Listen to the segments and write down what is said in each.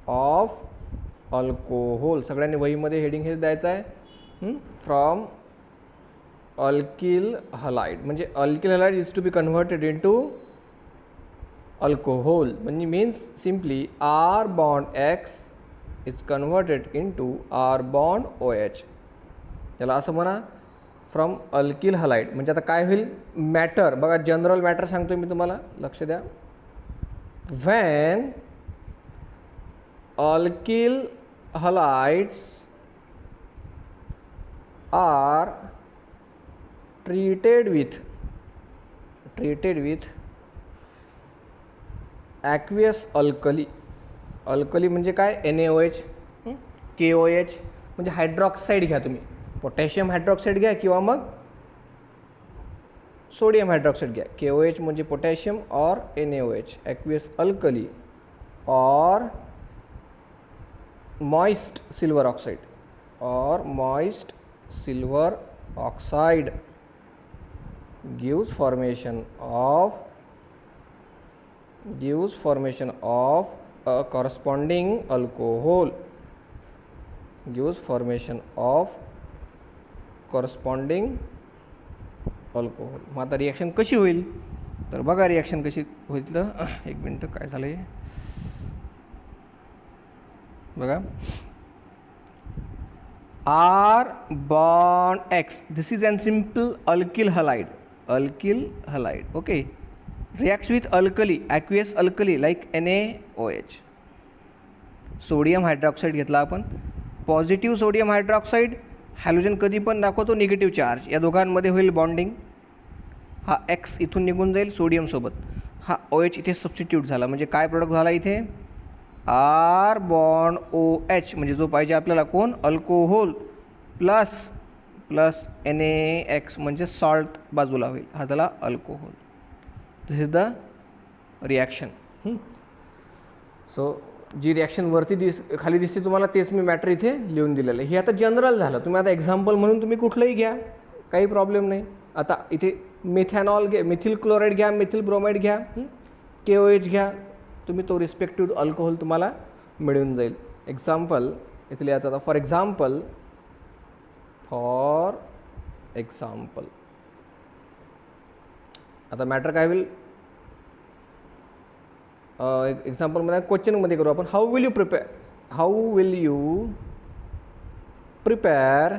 Of alcohol. सगळ्यांनी वहीमध्ये heading हेच द्यायचं आहे. फ्रॉम अल्किल हलाइड, म्हणजे alkyl halide is to be converted into alcohol. म्हणजे means simply R bond X is converted into R bond OH. त्याला असं म्हणा फ्रॉम अल्किल हलाइड. म्हणजे आता काय होईल, मॅटर बघा, जनरल मॅटर सांगतो मी तुम्हाला, लक्ष द्या. When alkyl halides are treated with aqueous alkali. Alkali म्हणजे काय, NaOH, KOH म्हणजे हायड्रॉक्साईड घ्या तुम्ही, पोटॅशियम हायड्रॉक्साईड घ्या किंवा मग सोडियम हायड्रॉक्साईड घ्या. KOH म्हणजे पोटॅशियम और NaOH, aqueous alkali or moist silver oxide gives formation of a corresponding alcohol. मग आता रिॲक्शन कशी होईल, तर बघा रिॲक्शन कशी होईल. एक मिनटं, काय झालं आहे बघा. R bond X, this is an simple alkyl halide, okay, reacts with alkali, aqueous alkali like NaOH. Sodium hydroxide घेतला आपण, पॉझिटिव्ह सोडियम हायड्रॉक्साईड, हॅलोजन कधी पण दाखवतो निगेटिव्ह चार्ज, या दोघांमध्ये होईल बॉन्डिंग. हा X इथून निघून जाईल सोडियमसोबत, हा OH इथे सबस्टिट्यूट झाला. म्हणजे काय प्रोडक्ट झाला इथे, R bond OH, म्हणजे जो पाहिजे आपल्याला कोण, अल्कोहोल, प्लस NaX म्हणजे सॉल्ट बाजूला होईल, हा झाला alcohol. This is the reaction. So जी रिॲक्शन वरती खाली दिसते तुम्हाला, तेच मी मॅटर इथे लिहून दिलेलं आहे. हे आता जनरल झालं. तुम्ही आता एक्झाम्पल म्हणून तुम्ही कुठलंही घ्या, काही प्रॉब्लेम नाही. आता इथे मिथॅनॉल घ्या, मिथिल क्लोराईड घ्या, मिथिल ब्रोमाइड घ्या, KOH घ्या, तुम्ही तो रिस्पेक्टिव्ह अल्कोहोल तुम्हाला मिळून जाईल. एक्झाम्पल इथे लिहायचं. आता फॉर एक्झाम्पल आता मॅटर काय होईल, एक्झाम्पलमध्ये क्वेश्चनमध्ये करू आपण. How will you prepare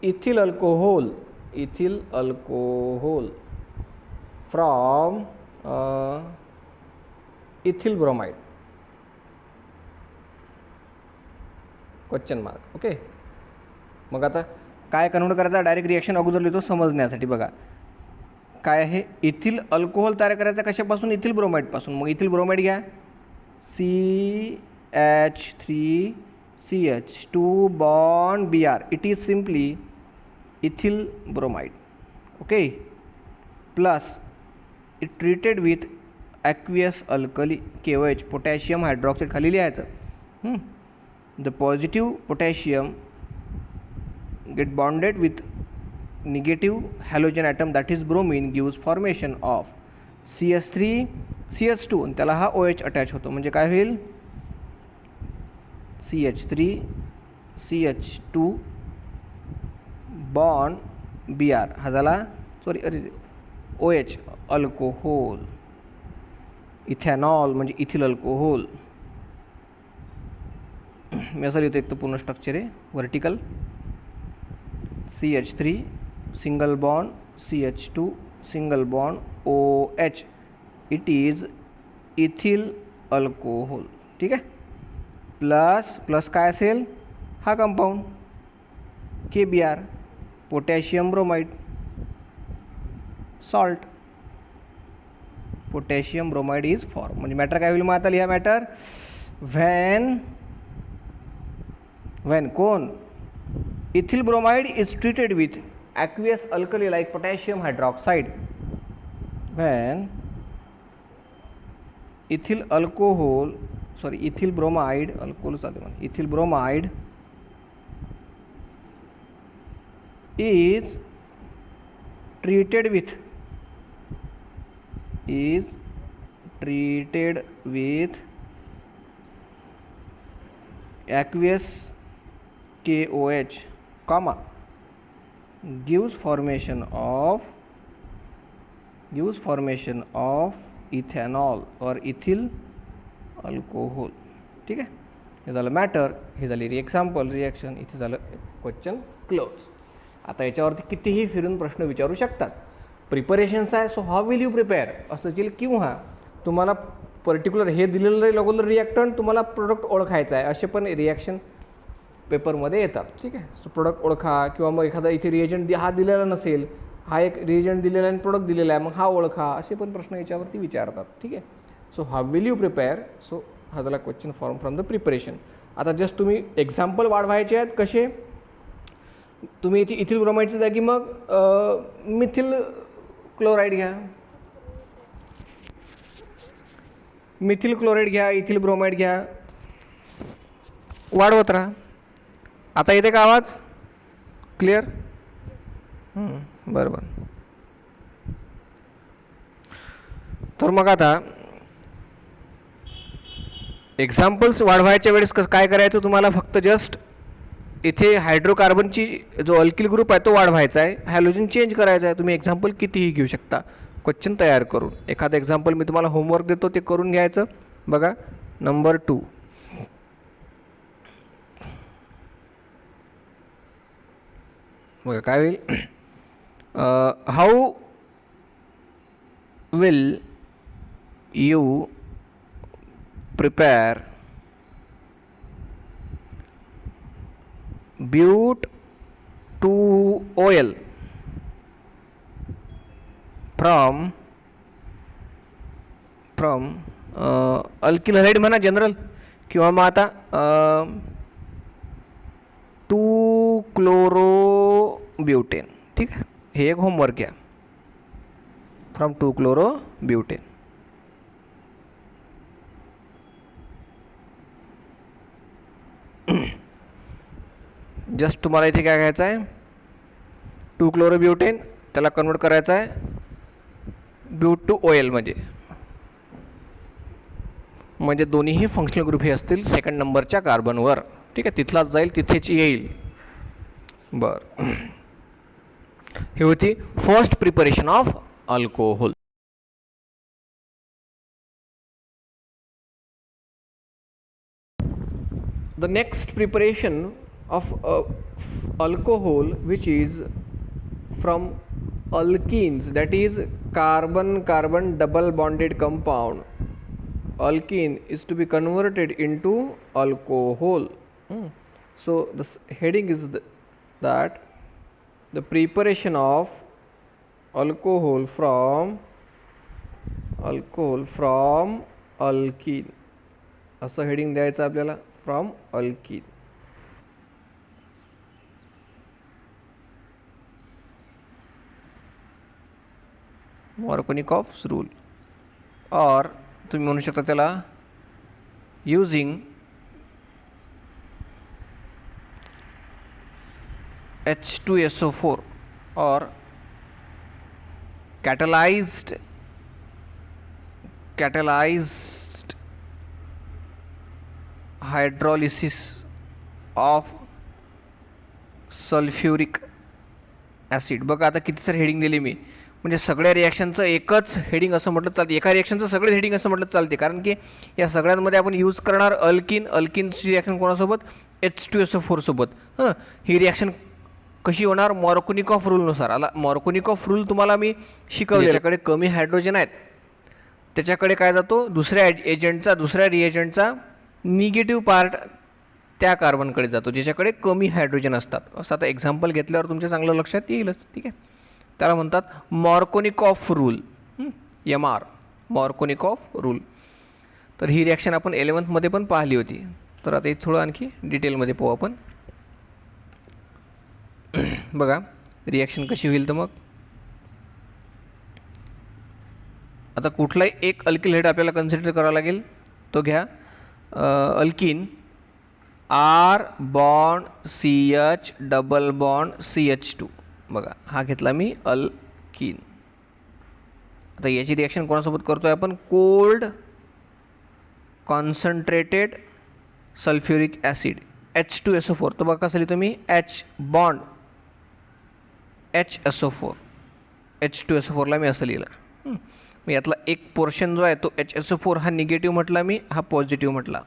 ethyl alcohol from ethyl bromide, question mark. Okay, मग आता काय कन्वर्ट करायचा, डायरेक्ट रिॲक्शन अगोदर लिहितो समजण्यासाठी. बघा काय आहे, इथिल अल्कोहोल तयार करायचा कशापासून, इथिल ब्रोमाइडपासून. मग इथिल ब्रोमाइड घ्या, CH3CH2 bond Br, it is simply ethyl bromide. Okay, plus it treated with aqueous alkali, KOH, potassium hydroxide खाली लिहायचं. The positive potassium get bonded with negative halogen atom, that is bromine, gives formation of CH3CH2, आणि त्याला हा OH attach होतो. म्हणजे काय होईल, CH3CH2 bond Br, हा झाला OH अल्कोहोल. इथॅनॉल म्हणजे इथिल अल्कोहोल. मी असं लिहितो, एक तर पूर्ण स्ट्रक्चर आहे vertical, CH3 single bond CH2 single bond OH, it is ethyl alcohol. ठीक आहे, प्लस काय असेल, हा compound KBr, potassium bromide, salt, potassium bromide is form. म्हणजे मॅटर काय होईल, मग आता लिहा मॅटर. व्हेन कोण, ethyl bromide is treated with aqueous alkali like potassium hydroxide. When ethyl bromide, ethyl bromide is treated treated with aqueous KOH, comma, gives formation of ethanol or ethyl alcohol. ठीक आहे, हे झालं matter, हे झाली example reaction, इथे झालं question close. आता याच्यावरती कितीही फिरून प्रश्न विचारू शकतात. प्रिपरेशन्स आहे, so how will you prepare असं येईल, किंवा तुम्हाला पर्टिक्युलर हे दिलेलं रेग्युलर रिॲक्टंट तुम्हाला प्रोडक्ट ओळखायचा आहे, असे पण रिॲक्शन पेपरमध्ये येतात. ठीक आहे, सो प्रोडक्ट ओळखा, किंवा मग एखादा इथे रिएजंट हा दिलेला नसेल, हा एक रिएजंट दिलेला आणि प्रोडक्ट दिलेला आहे, मग हा ओळखा, असे पण प्रश्न याच्यावरती विचारतात. ठीक आहे, so how will you prepare, so हा झाला question form from the preparation. आता जस्ट तुम्ही एक्झाम्पल वाढवायचे आहेत. कसे, तुम्ही इथे इथिल ब्रोमाइडच्या जागी मग मिथिल क्लोराईड घ्या, मिथिल क्लोराईड घ्या, इथिल ब्रोमाइड घ्या, वाढवत राहा. आता येते का आवाज क्लिअर? बरोबर. तर मग आता एक्झाम्पल्स वाढवायच्या वेळेस काय करायचं, तुम्हाला फक्त जस्ट इथे हायड्रोकार्बनची जो अल्किल ग्रुप आहे तो वाढवायचा आहे, हॅलोजन चेंज करायचा आहे. तुम्ही एक्झाम्पल कितीही घेऊ शकता क्वेश्चन तयार करून. एखादं एक्झाम्पल मी तुम्हाला होमवर्क देतो, ते करून घ्यायचं. बघा नंबर 2, बघा काय होईल. How will you prepare bute to oil from alkyl halide म्हणा जनरल, किंवा मग आता 2-chlorobutane. ठीक आहे, हे एक होमवर्क घ्या. From 2-chlorobutane. जस्ट तुम्हाला इथे काय घ्यायचं आहे, 2-chlorobutane, त्याला कन्वर्ट करायचं आहे ब्यूट टू ऑइल, म्हणजे दोन्हीही फंक्शनल ग्रुप हे असतील सेकंड नंबरच्या कार्बनवर. ठीक आहे, तिथलाच जाईल, तिथेच येईल. बरं, ही होती first preparation of alcohol. The next preparation of alcohol, which is from alkenes, that is carbon-carbon double bonded compound. Alkene is to be converted into alcohol. So the heading is that the preparation of alcohol from alkene. असं heading द्यायचं आपल्याला, from alkyne. Markovnikov's rule, और तुम्ही म्हणू शकता त्याला using H2SO4 or catalyzed hydrolysis of sulphuric acid. बघा आता किती सारी हेडिंग दिली मी, म्हणजे सगळ्या रिॲक्शनचं एकच हेडिंग असं म्हटलं चालते, एका रिॲक्शनचं सगळे हेडिंग असं म्हटलं चालते, कारण की या सगळ्यांमध्ये आपण यूज करणार अल्किनची रिॲक्शन कोणासोबत, H2SO4 सोबत. ही रिॲक्शन कशी होणार, मार्कोनिकॉफ रूलनुसार. आला मार्कोनिकॉफ रूल तुम्हाला मी शिकवले. ज्याच्याकडे कमी हायड्रोजन आहेत त्याच्याकडे काय जातो, दुसऱ्या रिएजंटचा निगेटिव्ह पार्ट त्या कार्बनकडे जातो ज्याच्याकडे कमी हायड्रोजन असतात. असं आता एक्झाम्पल घेतल्यावर तुमच्या चांगलं लक्षात येईलच. ठीक आहे, त्याला म्हणतात Markovnikov rule, MR, Markovnikov rule. तर ही रिॲक्शन आपण 11th मध्ये पण पाहिली होती. तर आता इथे थोडं आणखी डिटेलमध्ये पाहू आपण. बघा रिॲक्शन कशी होईल. तर मग आता कुठलाही एक अल्किल हेड आपल्याला कन्सिडर करावा लागेल. तो घ्या alkene R bond CH double bond CH2. बघा हा घेतला मी अल्किन. आता याची रिॲक्शन कोणासोबत करतो आहे आपण? Cold concentrated sulphuric acid H2SO4. तर बघा कसं लिहितो मी? H बॉन्ड HSO4, H2SO4ला मी असं लिहिलं. मग यातला एक पोर्शन जो आहे तो HSO4 हा निगेटिव्ह म्हटला मी, हा पॉझिटिव्ह म्हटला.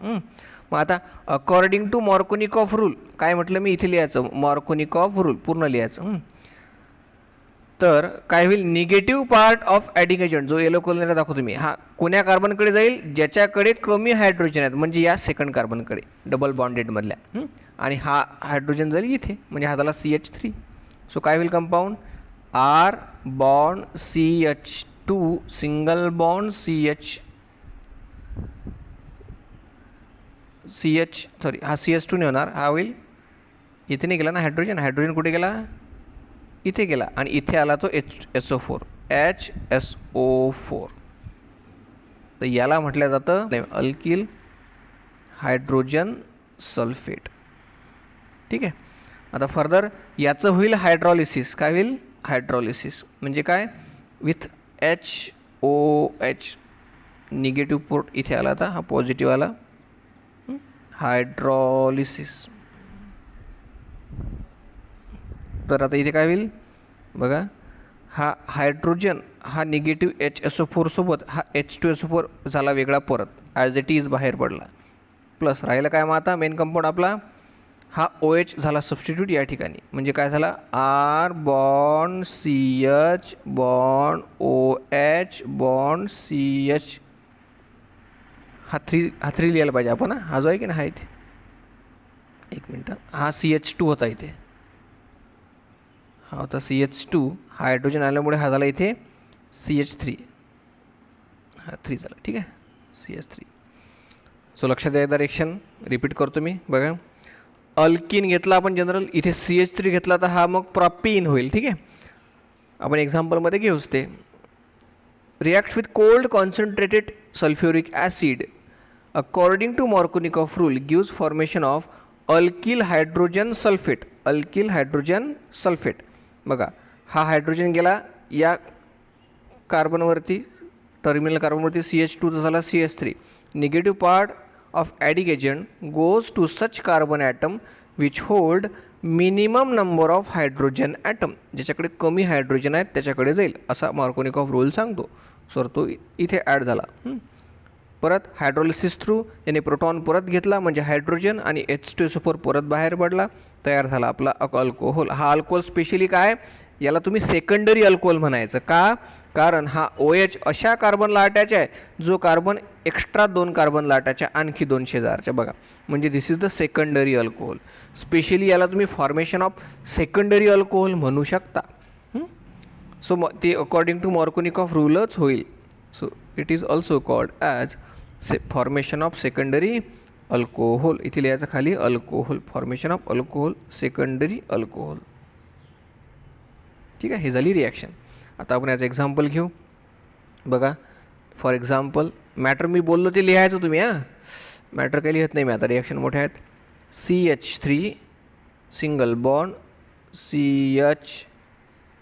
मग आता अकॉर्डिंग टू मार्कोनिकॉफ रूल काय म्हटलं मी इथे लिहायचं? मार्कोनिकॉफ रूल पूर्ण लिहायचं. तर काय होईल? Negative part of adding agent जो येलो कलरला दाखवतो मी, हा कोण्या कार्बनकडे जाईल? ज्याच्याकडे कमी हायड्रोजन आहेत, म्हणजे या सेकंड कार्बनकडे डबल बॉन्डेडमधल्या. आणि हा हायड्रोजन जाईल इथे, म्हणजे हा झाला CH3. सो काय होईल compound? R bond CH2 single bond हा CH2 नाही होणार, हा होईल इथे नाही गेला ना हायड्रोजन. हायड्रोजन कुठे गेला? इथे गेला आणि इथे आला तो HSO4. तर याला म्हटलं जातं अल्किल हायड्रोजन सल्फेट. ठीक आहे. आता फर्दर याचं होईल हायड्रॉलिसिस. काय होईल? हायड्रॉलिसिस म्हणजे काय? विथ HOH निगेटिव्ह पोर्ट इथे आला, आता हा पॉझिटिव्ह आला. हायड्रॉलिसिस. तर आता इथे काय होईल बघा? हा हायड्रोजन हा निगेटिव्ह HSO4 सोबत हा H2SO4 झाला वेगळा, परत ॲज इट इज बाहेर पडला. प्लस राहिलं काय? मग आता मेन कंपाऊंड आपला हा OH झाला सबस्टिट्यूट या ठिकाणी. म्हणजे काय झाला? R bond CH bond OH bond CH. हा 3 लिहायला पाहिजे आपण. हा जो आहे की ना, हा इथे एक मिनटं, हा CH2 होता इथे, हा होता CH2. हायड्रोजन आल्यामुळे हा झाला इथे CH3. हा 3 झाला. ठीक आहे, CH3. सो लक्षात द्या रिएक्शन रिपीट करतो मी. बघा, अल्किन घेतला आपण जनरल, इथे CH3 घेतला तर हा मग प्रॉपीन होईल. ठीक आहे, आपण एक्झाम्पलमध्ये घेऊच ते. React with cold concentrated sulphuric acid according to Markovnikov rule gives formation of alkyl hydrogen sulphate. Alkyl hydrogen sulphate. बघा, हा हायड्रोजन गेला या कार्बनवरती, टर्मिनल कार्बनवरती, CH2 झाला CH3. Negative part of adding agent goes to such carbon atom which hold minimum number of hydrogen atom. ज्याच्याकडे कमी hydrogen आहेत त्याच्याकडे जाईल, असा मार्कोनिकॉफ रूल सांगतो. सर तो इथे ॲड झाला. परत हायड्रोलिसिस थ्रू याने प्रोटॉन परत घेतला, म्हणजे हायड्रोजन आणि H2SO4 परत बाहेर पडला, तयार झाला आपला अल्कोहोल. हा अल्कोहोल स्पेशली काय, याला तुम्ही सेकंडरी अल्कोहोल म्हणायचं. का? कारण हा OH अशा कार्बनला अटॅच आहे जो कार्बन एक्स्ट्रा 2 कार्बनला अटॅच आहे, आणखी 2 शेजारच्या. बघा, म्हणजे this is the secondary alcohol. Specially याला तुम्ही फॉर्मेशन ऑफ सेकंडरी अल्कोहोल म्हणू शकता. सो ते अकॉर्डिंग टू मार्कोनिकॉफ रूलच होईल. So it is also called as formation of secondary alcohol. इथे लिहायचं खाली alcohol, formation of alcohol, secondary alcohol. ठीक आहे, ही झाली रिॲक्शन. आता आपण याचं एक्झाम्पल घेऊ. बघा, फॉर एक्झाम्पल मॅटर मी बोललो ते लिहायचं तुम्ही. मॅटर काही लिहत नाही मी आता, रिॲक्शन मोठ्या आहेत. CH3 single bond CH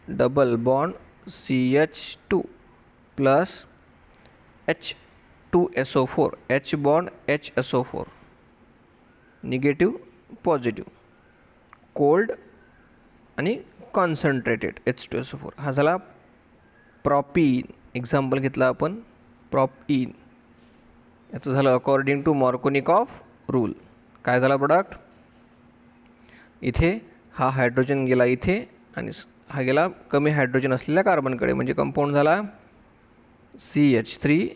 double bond CH2 plus H2SO4 H bond HSO4 negative positive, cold आणि कॉन्सन्ट्रेटेड H2SO4. हा झाला प्रॉपीन. एक्झाम्पल घेतला आपण प्रॉपीन. याचं झालं अकॉर्डिंग टू मार्कोनिकॉफ रूल. काय झाला प्रोडक्ट? इथे हा हायड्रोजन गेला इथे आणि हा गेला कमी हायड्रोजन असलेल्या कार्बनकडे, म्हणजे कंपाऊंड झाला CH3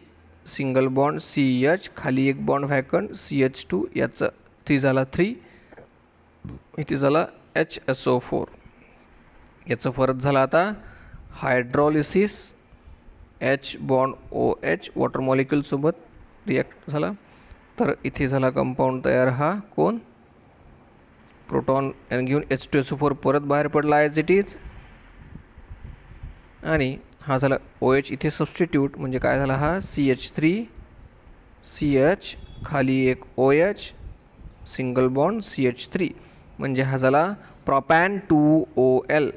सिंगल बॉन्ड CH, खाली एक बॉन्ड व्हॅकंट CH2, याचं 3 झाला 3, इथे झाला HSO4. याचं फरक झाला आता hydrolysis, H bond OH water मॉलिक्युलसोबत रिॲक्ट झाला, तर इथे झाला कंपाऊंड तयार. हा कोण? प्रोटॉन घेऊन H2SO4 परत बाहेर पडला ॲज इट इज, आणि हा झाला OH इथे सबस्टिट्यूट, म्हणजे काय झाला हा CH3 CH, खाली एक OH सिंगल बॉन्ड CH3, म्हणजे हा झाला प्रोपॅन 2OL,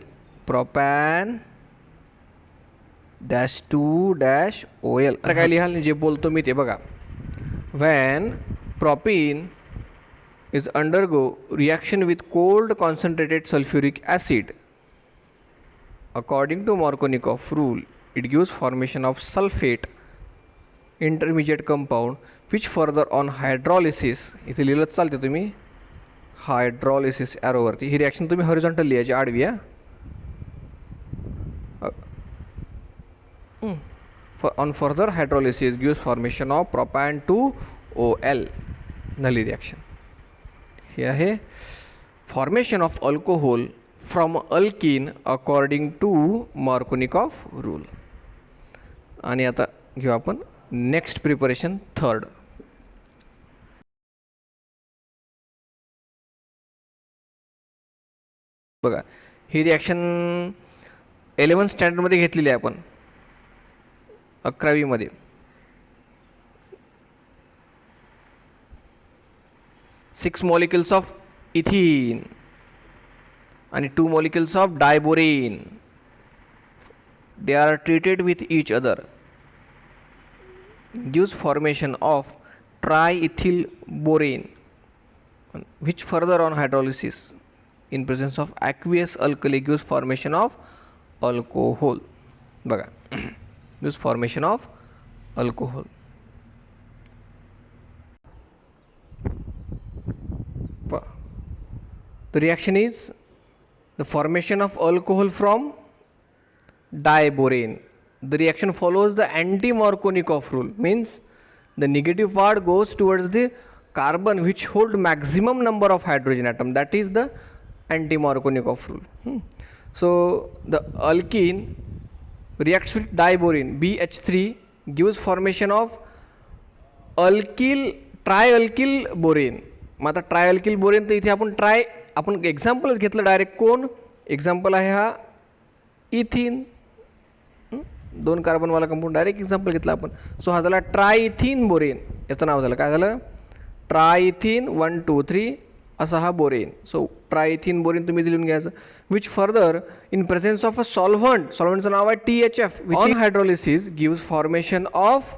प्रोपॅन -2-OL. आता काय लिहाल जे बोलतो मी ते बघा. When propene is undergo reaction with cold concentrated sulfuric acid. According to Markovnikov rule, it gives formation of sulfate intermediate compound which further on hydrolysis, इथे लिहिलं चालते तुम्ही हायड्रॉलिसिस ॲरोवरती, ही रिॲक्शन तुम्ही हॉरिझॉन्टल लिहायची आडवी आहे. On further hydrolysis gives formation of propan 2OL. नली reaction हे आहे formation of alcohol from alkene according to Markovnikov rule. आणि आता घेऊ आपण नेक्स्ट प्रिपरेशन थर्ड. बघा ही रिॲक्शन 11th स्टँडर्डमध्ये घेतलेली आहे आपण, 11वीमध्ये. 6 molecules of ethene and 2 molecules of diborane. They are treated with each other. Gives formation of triethyl borane, which further on hydrolysis in presence of aqueous alkali gives formation of alcohol. बघा gives formation of alcohol. The reaction is the formation of alcohol from diborane. The reaction follows the anti-Markovnikov rule, means the negative part goes towards the carbon which hold maximum number of hydrogen atom, that is the anti-Markovnikov rule. So the alkene reacts with diborane BH3 gives formation of trialkyl borane. मग आता ट्रायल्किल borane तर इथे आपण एक्झाम्पलच घेतलं direct. कोण example आहे हा इथिन, 2 कार्बनवाला compound direct example घेतला आपण. सो हा झाला ट्रायइथिन बोरेन, याचं नाव झालं काय झालं ट्रायइथिन 1 2 3 असा हा बोरेन. सो ट्रायइथिन बोरेन तुम्ही लिहून घ्यायचं. Which further in presence of a सॉल्व्हंटचं नाव आहे THF, on hydrolysis gives formation of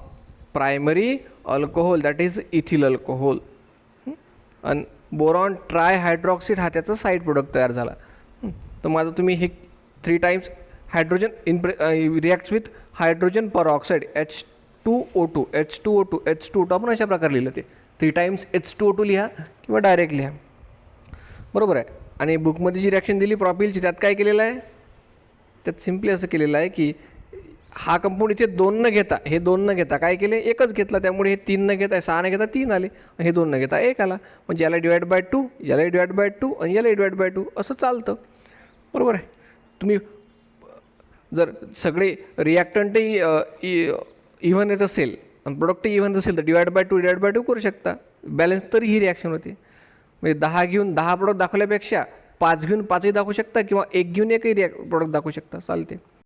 primary alcohol, that is ethyl alcohol. आणि बोरॉन ट्रायहायड्रॉक्सिड हा त्याचा साईड प्रोडक्ट तयार झाला. तर मग आता तुम्ही हे 3 times hydrogen reacts with hydrogen peroxide H2O2 H2O2 आपण अशा प्रकारे लिहिलं. ते 3 times H2O2 लिहा किंवा डायरेक्ट लिहा, बरोबर आहे. आणि बुकमध्ये जी रिॲक्शन दिली प्रॉपिलची, त्यात काय केलेलं आहे, त्यात सिम्पली असं केलेलं आहे की हा कंपाऊंड इथे 2 न घेता, हे 2 न घेता काय केले, एकच घेतला. त्यामुळे हे 3 न घेता 6 न घेता 3 आले, हे 2 न घेता 1 आला. म्हणजे याला डिवाइड बाय 2, याला डिवाइड बाय 2 आणि याला डिवाइड बाय 2 असं चालतं, बरोबर आहे. तुम्ही जर सगळे रिॲक्टंटही इव्हन येत असेल आणि प्रोडक्टही इव्हन असेल तर डिवाइड बाय 2 करू शकता. बॅलन्स तरी ही रिॲक्शन होते. म्हणजे 10 घेऊन 10 प्रोडक्ट दाखवल्यापेक्षा 5 घेऊन 5ही दाखवू शकता किंवा 1 घेऊन 1ही प्रोडक्ट दाखवू शकता, चालते.